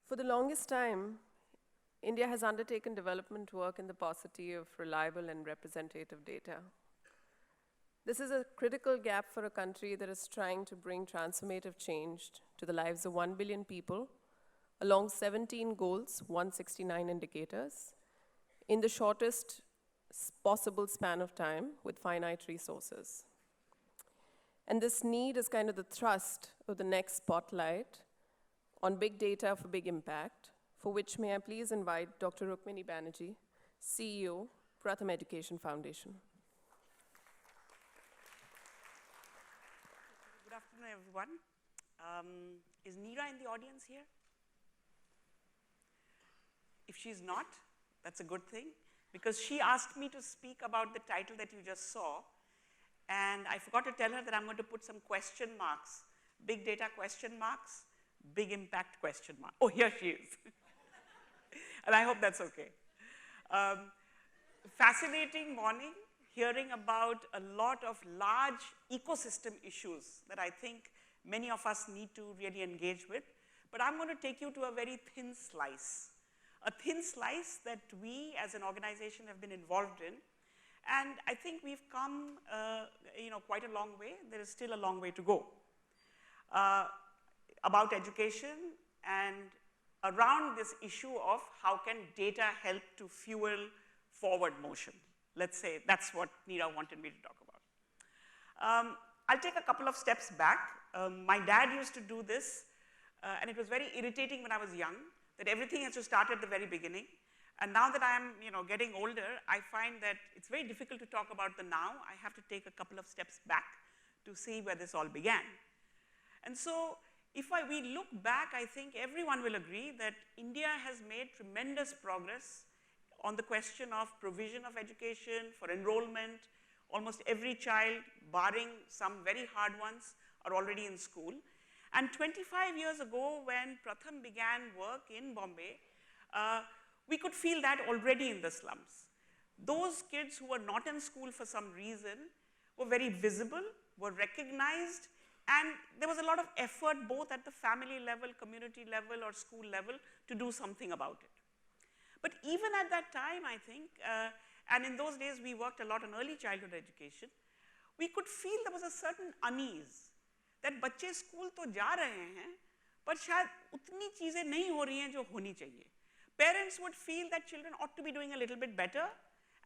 For the longest time, India has undertaken development work in the paucity of reliable and representative data. This is a critical gap for a country that is trying to bring transformative change to the lives of 1 billion people along 17 goals, 169 indicators, in the shortest possible span of time with finite resources. And this need is kind of the thrust of the next spotlight on big data for big impact, for which may I please invite Dr. Rukmini Banerji, CEO, Pratham Education Foundation. Good afternoon, everyone. Is Neera in the audience here? If she's not, that's a good thing, because she asked me to speak about the title that you just saw, and I forgot to tell her that I'm going to put some question marks, big data question marks, big impact question mark. Oh, here she is. And I hope that's okay. Fascinating morning, hearing about a lot of large ecosystem issues that I think many of us need to really engage with. But I'm going to take you to a very thin slice that we as an organization have been involved in. And I think we've come quite a long way. There is still a long way to go. About education and around this issue of how can data help to fuel forward motion. Let's say that's what Neera wanted me to talk about. I'll take a couple of steps back. My dad used to do this, and it was very irritating when I was young, that everything has to start at the very beginning. And now that I'm getting older, I find that it's very difficult to talk about the now. I have to take a couple of steps back to see where this all began. And so if we look back, I think everyone will agree that India has made tremendous progress on the question of provision of education, for enrollment. Almost every child, barring some very hard ones, are already in school. And 25 years ago, when Pratham began work in Bombay, we could feel that already in the slums. Those kids who were not in school for some reason were very visible, were recognized, and there was a lot of effort both at the family level, community level, or school level to do something about it. But even at that time, I think, and in those days we worked a lot on early childhood education, we could feel there was a certain unease that बच्चे school तो जा रहे हैं, पर शायद उतनी चीजें नहीं हो रही हैं जो होनी चाहिए. Parents would feel that children ought to be doing a little bit better,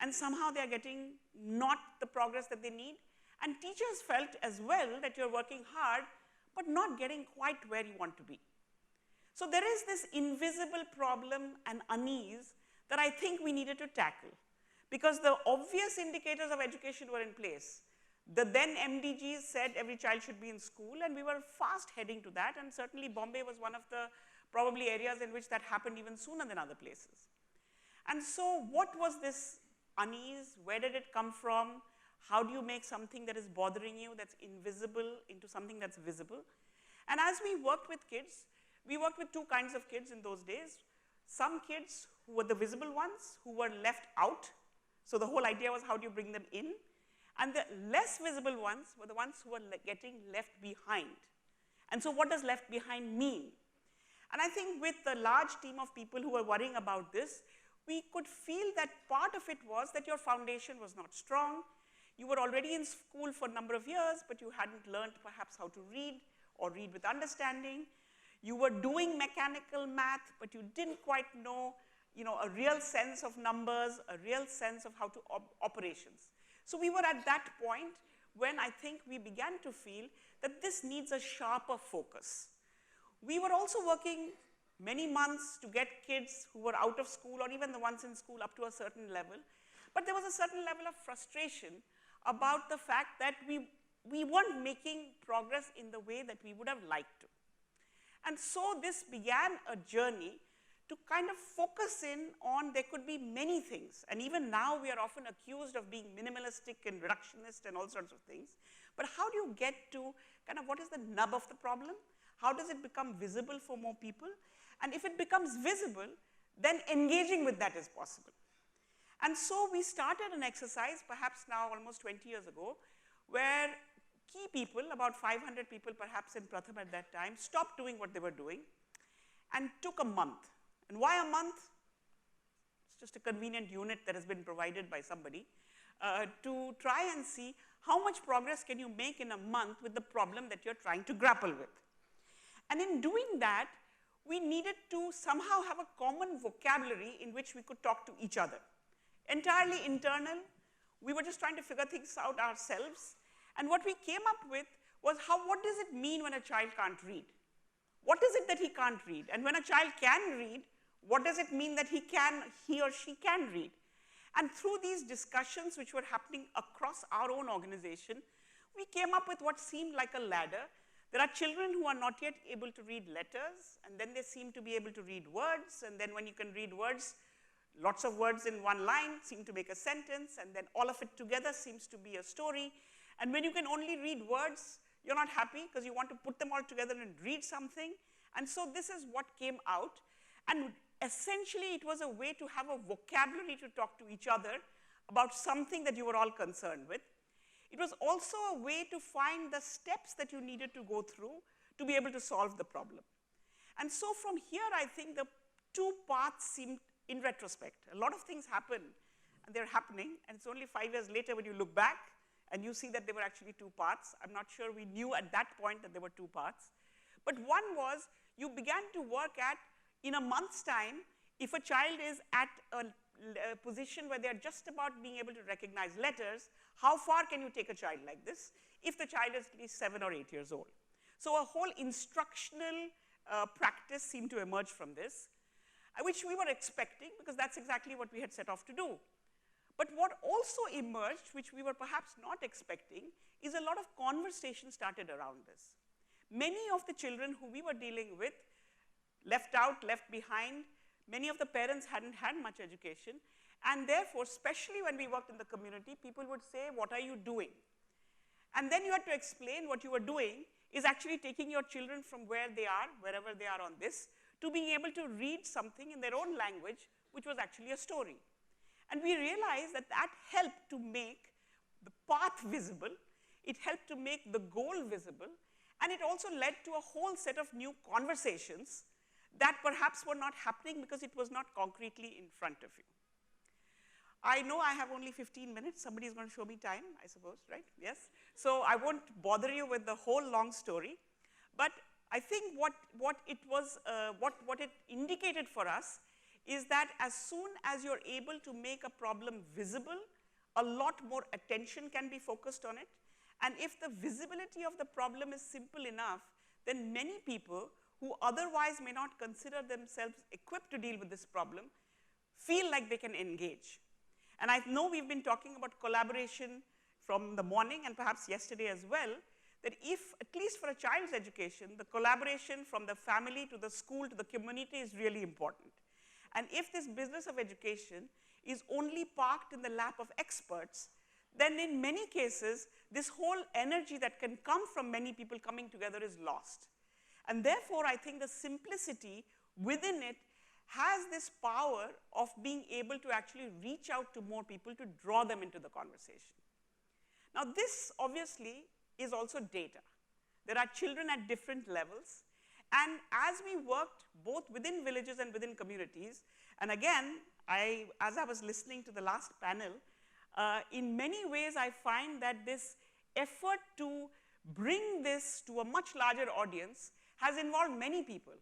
and somehow they are getting not the progress that they need. And teachers felt as well that you're working hard, but not getting quite where you want to be. So there is this invisible problem and unease that I think we needed to tackle, because the obvious indicators of education were in place. The then MDGs said every child should be in school, and we were fast heading to that, and certainly Bombay was one of the probably areas in which that happened even sooner than other places. And so what was this unease? Where did it come from? How do you make something that is bothering you, that's invisible, into something that's visible? And as we worked with kids, we worked with two kinds of kids in those days. Some kids who were the visible ones, who were left out. So the whole idea was, how do you bring them in? And the less visible ones were the ones who were getting left behind. And so what does left behind mean? And I think with the large team of people who were worrying about this, we could feel that part of it was that your foundation was not strong. You were already in school for a number of years, but you hadn't learned perhaps how to read or read with understanding. You were doing mechanical math, but you didn't quite know, a real sense of numbers, a real sense of how to operations. So we were at that point when I think we began to feel that this needs a sharper focus. We were also working many months to get kids who were out of school, or even the ones in school, up to a certain level. But there was a certain level of frustration about the fact that we weren't making progress in the way that we would have liked to. And so this began a journey to kind of focus in on, there could be many things. And even now we are often accused of being minimalistic and reductionist and all sorts of things. But how do you get to kind of what is the nub of the problem? How does it become visible for more people? And if it becomes visible, then engaging with that is possible. And so we started an exercise, perhaps now almost 20 years ago, where key people, about 500 people perhaps in Pratham at that time, stopped doing what they were doing. and took a month. And why a month? It's just a convenient unit that has been provided by somebody to try and see how much progress can you make in a month with the problem that you're trying to grapple with. And in doing that, we needed to somehow have a common vocabulary in which we could talk to each other. Entirely internal, we were just trying to figure things out ourselves. And what we came up with was what does it mean when a child can't read? What is it that he can't read? And when a child can read, what does it mean that he or she can read? And through these discussions which were happening across our own organization, we came up with what seemed like a ladder. There are children who are not yet able to read letters, and then they seem to be able to read words, and then when you can read words, lots of words in one line seem to make a sentence, and then all of it together seems to be a story. And when you can only read words, you're not happy because you want to put them all together and read something. And so this is what came out. And essentially, it was a way to have a vocabulary to talk to each other about something that you were all concerned with. It was also a way to find the steps that you needed to go through to be able to solve the problem. And so from here, I think the two paths seemed, in retrospect, a lot of things happen, and they're happening, and it's only 5 years later when you look back, and you see that there were actually two paths. I'm not sure we knew at that point that there were two paths. But one was, you began to work at, in a month's time, if a child is at a position where they're just about being able to recognize letters, how far can you take a child like this if the child is at least 7 or 8 years old? So a whole instructional practice seemed to emerge from this, which we were expecting because that's exactly what we had set off to do. But what also emerged, which we were perhaps not expecting, is a lot of conversation started around this. Many of the children who we were dealing with, left out, left behind, many of the parents hadn't had much education, and therefore, especially when we worked in the community, people would say, what are you doing? And then you had to explain what you were doing is actually taking your children from where they are, wherever they are on this, to being able to read something in their own language, which was actually a story. And we realized that that helped to make the path visible, it helped to make the goal visible, and it also led to a whole set of new conversations that perhaps were not happening because it was not concretely in front of you. I know I have only 15 minutes. Somebody is going to show me time, I suppose, right? Yes. So I won't bother you with the whole long story. But I think what it indicated for us is that as soon as you're able to make a problem visible, a lot more attention can be focused on it. And if the visibility of the problem is simple enough, then many people who otherwise may not consider themselves equipped to deal with this problem feel like they can engage. And I know we've been talking about collaboration from the morning and perhaps yesterday as well, that if, at least for a child's education, the collaboration from the family to the school to the community is really important. And if this business of education is only parked in the lap of experts, then in many cases, this whole energy that can come from many people coming together is lost. And therefore, I think the simplicity within it has this power of being able to actually reach out to more people to draw them into the conversation. Now, this obviously is also data. There are children at different levels, and as we worked both within villages and within communities, and again, as I was listening to the last panel, in many ways I find that this effort to bring this to a much larger audience has involved many people.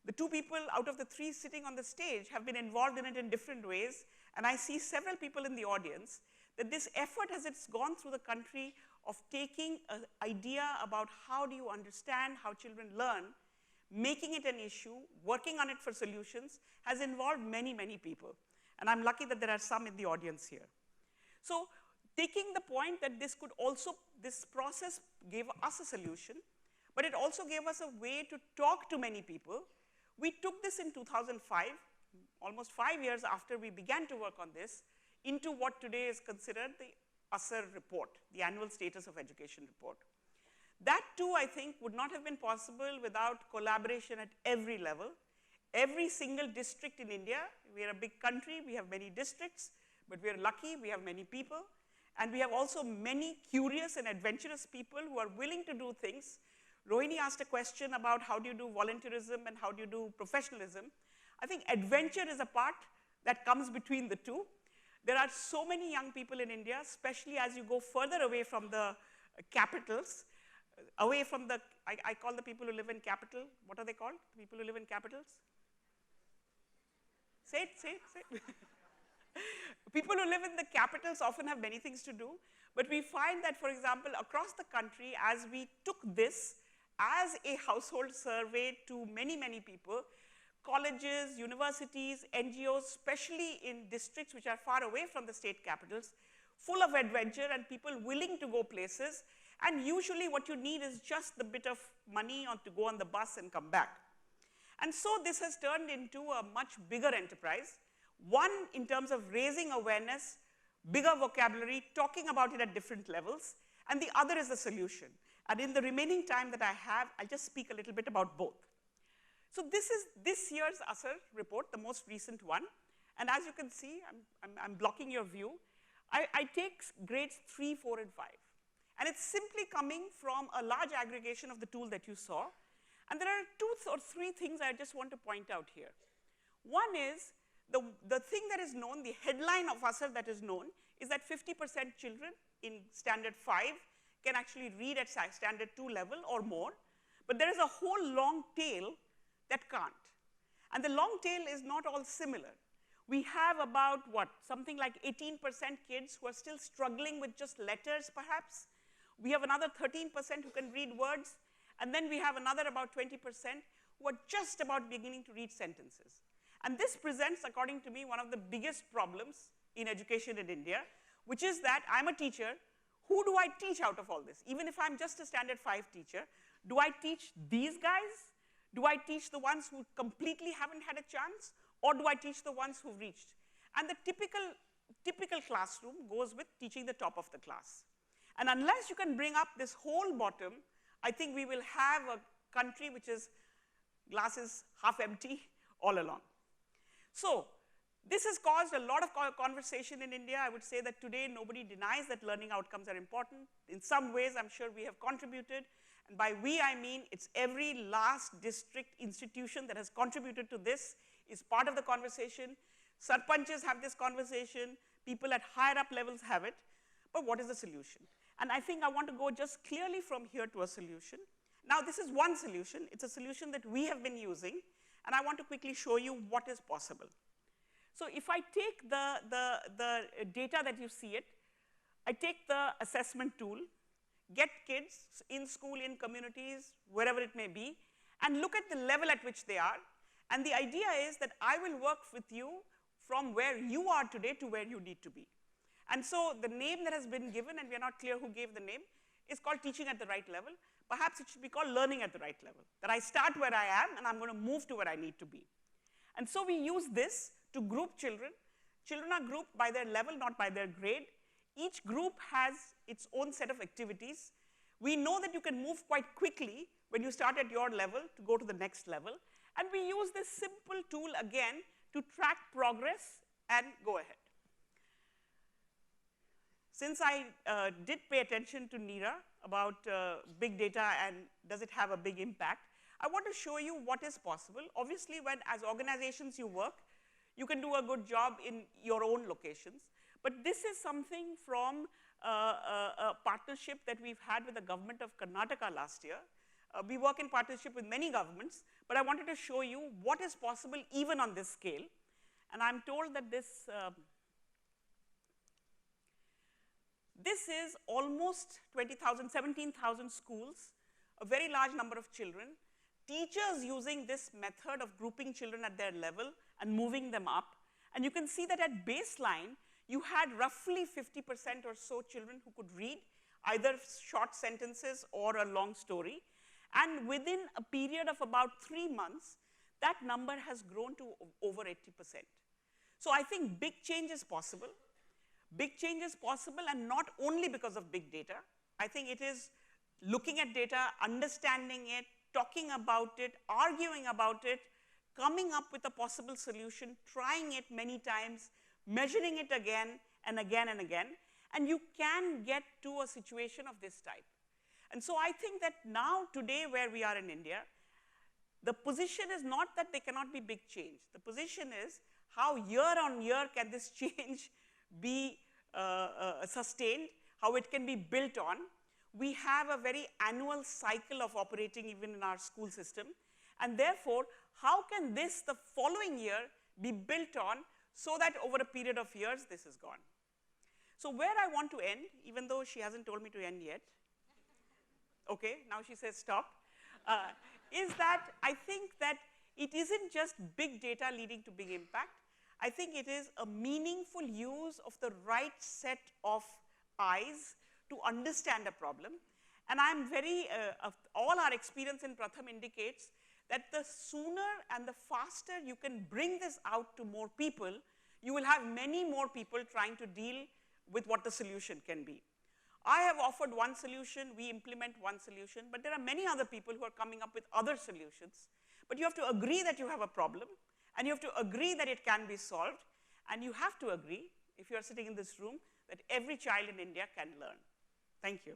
The two people out of the three sitting on the stage have been involved in it in different ways, and I see several people in the audience, that this effort as it's gone through the country of taking an idea about how do you understand how children learn, making it an issue, working on it for solutions, has involved many, many people. And I'm lucky that there are some in the audience here. So taking the point that this process gave us a solution, but it also gave us a way to talk to many people. We took this in 2005, almost 5 years after we began to work on this, into what today is considered the ASER report, the Annual Status of Education report. That too, I think, would not have been possible without collaboration at every level. Every single district in India, we are a big country, we have many districts, but we are lucky, we have many people. And we have also many curious and adventurous people who are willing to do things Rohini asked a question about how do you do volunteerism and how do you do professionalism. I think adventure is a part that comes between the two. There are so many young people in India, especially as you go further away from the capitals, away from the, I call the people who live in capital, what are they called? People who live in capitals? Say it, say it, say it. People who live in the capitals often have many things to do, but we find that, for example, across the country, as we took this as a household survey to many, many people, colleges, universities, NGOs, especially in districts which are far away from the state capitals, full of adventure and people willing to go places, and usually what you need is just the bit of money or to go on the bus and come back. And so this has turned into a much bigger enterprise, one in terms of raising awareness, bigger vocabulary, talking about it at different levels, and the other is the solution. And in the remaining time that I have, I'll just speak a little bit about both. So this is this year's ASR report, the most recent one. And as you can see, I'm blocking your view. I take grades 3, 4, and 5. And it's simply coming from a large aggregation of the tool that you saw. And there are 2 or 3 things I just want to point out here. One is the thing that is known, the headline of ASR that is known, is that 50% children in standard 5 can actually read at standard 2 level or more. But there is a whole long tail that can't. And the long tail is not all similar. We have about, something like 18% kids who are still struggling with just letters, perhaps. We have another 13% who can read words. And then we have another about 20% who are just about beginning to read sentences. And this presents, according to me, one of the biggest problems in education in India, which is that I'm a teacher. Who do I teach out of all this? Even if I'm just a standard 5 teacher, do I teach these guys? Do I teach the ones who completely haven't had a chance? Or do I teach the ones who've reached? And the typical classroom goes with teaching the top of the class. And unless you can bring up this whole bottom, I think we will have a country which is glasses half empty all along. So this has caused a lot of conversation in India. I would say that today nobody denies that learning outcomes are important. In some ways, I'm sure we have contributed. And by we, I mean it's every last district institution that has contributed to this is part of the conversation. Sarpanches have this conversation. People at higher up levels have it. But what is the solution? And I think I want to go just clearly from here to a solution. Now, this is one solution. It's a solution that we have been using. And I want to quickly show you what is possible. So if I take the data that you see it, I take the assessment tool, get kids in school, in communities, wherever it may be, and look at the level at which they are. And the idea is that I will work with you from where you are today to where you need to be. And so the name that has been given, and we are not clear who gave the name, is called teaching at the right level. Perhaps it should be called learning at the right level, that I start where I am and I'm going to move to where I need to be. And so we use this to group children. Children are grouped by their level, not by their grade. Each group has its own set of activities. We know that you can move quite quickly when you start at your level to go to the next level. And we use this simple tool again to track progress and go ahead. Since I did pay attention to Neera about big data and does it have a big impact, I want to show you what is possible. Obviously, when as organizations you work, you can do a good job in your own locations. But this is something from a partnership that we've had with the government of Karnataka last year. We work in partnership with many governments, but I wanted to show you what is possible even on this scale. And I'm told that this is almost 20,000, 17,000 schools, a very large number of children, teachers using this method of grouping children at their level and moving them up. And you can see that at baseline, you had roughly 50% or so children who could read either short sentences or a long story. And within a period of about 3 months, that number has grown to over 80%. So I think big change is possible. Big change is possible, and not only because of big data. I think it is looking at data, understanding it, talking about it, arguing about it, coming up with a possible solution, trying it many times, measuring it again and again and again, and you can get to a situation of this type. And so I think that now, today, where we are in India, the position is not that there cannot be big change. The position is how year on year can this change be sustained, how it can be built on. We have a very annual cycle of operating even in our school system. And therefore, how can this, the following year, be built on so that over a period of years, this is gone? So where I want to end, even though she hasn't told me to end yet, okay, now she says stop, is that I think that it isn't just big data leading to big impact. I think it is a meaningful use of the right set of eyes to understand a problem. And I'm very, all our experience in Pratham indicates that the sooner and the faster you can bring this out to more people, you will have many more people trying to deal with what the solution can be. I have offered one solution, we implement one solution, but there are many other people who are coming up with other solutions. But you have to agree that you have a problem, and you have to agree that it can be solved, and you have to agree, if you are sitting in this room, that every child in India can learn. Thank you.